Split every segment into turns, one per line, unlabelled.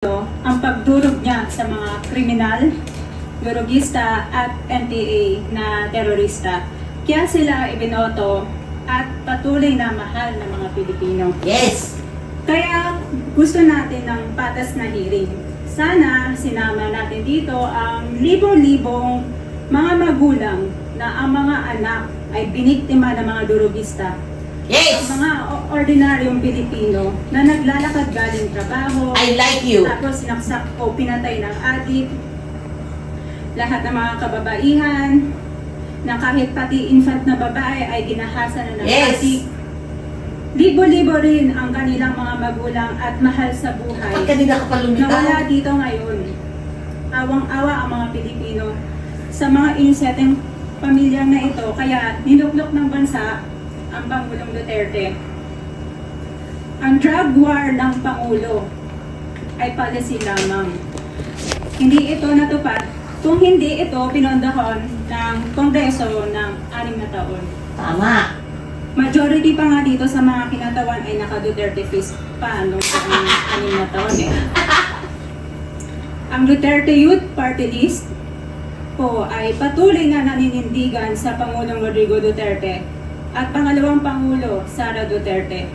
ang pagdurog niya sa mga kriminal, durugista at NPA na terorista. Kaya sila ibinoto at patuloy na mahal ng mga Pilipino.
Yes!
Kaya gusto natin ng patas na hearing. Sana sinama natin dito ang libo-libong mga magulang na ang mga anak ay biniktima ng mga durugista.
Yes!
Ang mga ordinaryong Pilipino na naglalakad galing trabaho,
I like you.
tapos sinaksak o pinatay ng adik, lahat ng mga kababaihan, na kahit pati infant na babae ay ginahasa na ng
Yes.
adik. Libo-libo rin ang kanilang mga magulang at mahal sa buhay
Pag kanina ka pa lumitaw.
nawala dito ngayon. Awang-awa ang mga Pilipino sa mga inisyateng pamilyang na ito, kaya niluklok ng bansa ang Pangulong Duterte. Ang drug war ng Pangulo ay policy lamang. Hindi ito natupad kung hindi ito pinondahon ng Kongreso ng 6 na taon.
Tama.
Majority pa nga dito sa mga kinatawan ay naka-Duterte face pa nung 6 na taon eh. Ang Duterte Youth Party List po ay patuloy na naninindigan sa Pangulong Rodrigo Duterte at pangalawang Pangulo, Sara Duterte,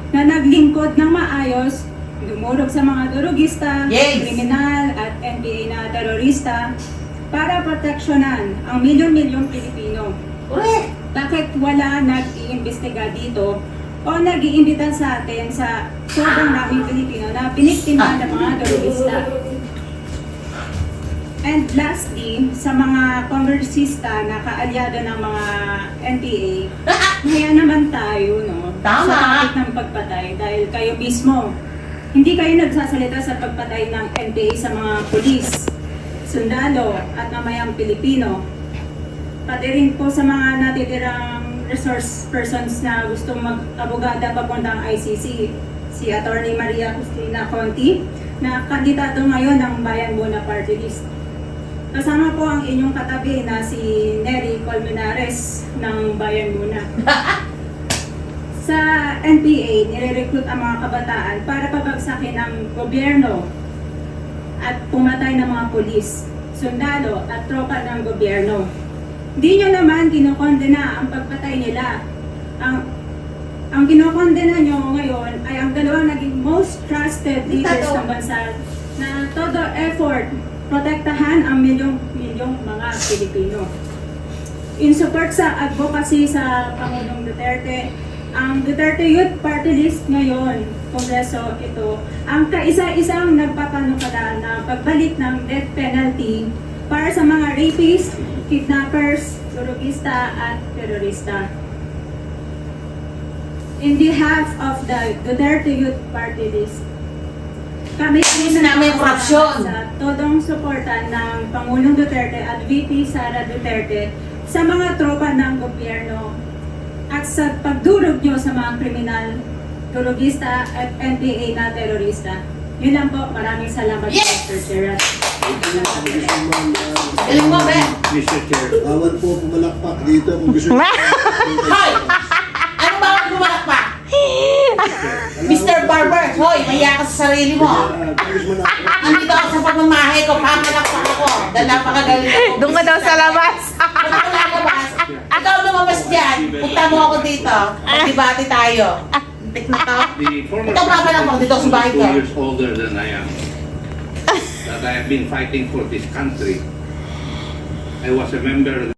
na naglingkod ng maayos, dumurog sa mga durugista,
Yes!
kriminal at NPA na terorista para proteksyonan ang milyon-milyong Pilipino.
Correct!
Bakit wala nag-iimbestiga dito o nag-iimbita sa atin sa sobrang daming Pilipino na piniktima ng mga terorista? And lastly, sa mga kongresista na kaalyado ng mga NPA, kaya naman tayo, no?
Tama.
Sa topic ng pagpatay dahil kayo mismo, hindi kayo nagsasalita sa pagpatay ng NPA sa mga pulis, sundalo at mamayang Pilipino. Pati rin po sa mga natitirang resource persons na gustong mag-abogada papuntang ICC, si Attorney Maria Cristina Conti, na kandidato ngayon ng Bayan Muna Party List. Kasama po ang inyong katabi na si Nery Colmenares ng Bayan Muna. Sa NPA, nire-recruit ang mga kabataan para pabagsakin ang gobyerno at pumatay ng mga pulis, sundalo at tropa ng gobyerno. Di nyo naman kinokondena ang pagpatay nila. Ang kinokondena nyo ngayon ay ang dalawang naging most trusted leaders ng bansa na todo effort protektahan ang milyong-milyong mga Pilipino. In support sa advocacy sa Pangulong Duterte, ang Duterte Youth Party List ngayon, Kongreso ito, ang kaisa-isang nagpapanukala na pagbalik ng death penalty para sa mga rapists, kidnappers, durugista at terorista. In behalf of the Duterte Youth Party List, kami
namin korupsyon.
sa todong suporta ng Pangulong Duterte at VP Sara Duterte sa mga tropa ng gobyerno at sa pagdurog nyo sa mga kriminal, durugista at NPA na terorista. Yun lang po. Maraming salamat,
Yes!
Mr. Chair.
Alam mo, Ben?
Mr. Chair.
Bawal po pumalakpak dito kung gusto niyo.
Hoy! Ano ba ang pumalakpak? Mr. Barber, hoy, mahiya ka sa sarili mo.
Congressman ako.
Andito ako sa pagmamahay ko, pamalakpak ako. Dahil napakagaling ako.
Doon ka daw sa labas.
Kung ako lalabas, ikaw lumabas dyan. Punta mo ako dito. Magdibati tayo. Tik na to.
The former
Ito pa lang ako dito sa bahay ko.
2 years older than I am. That I have been fighting for this country. I was a member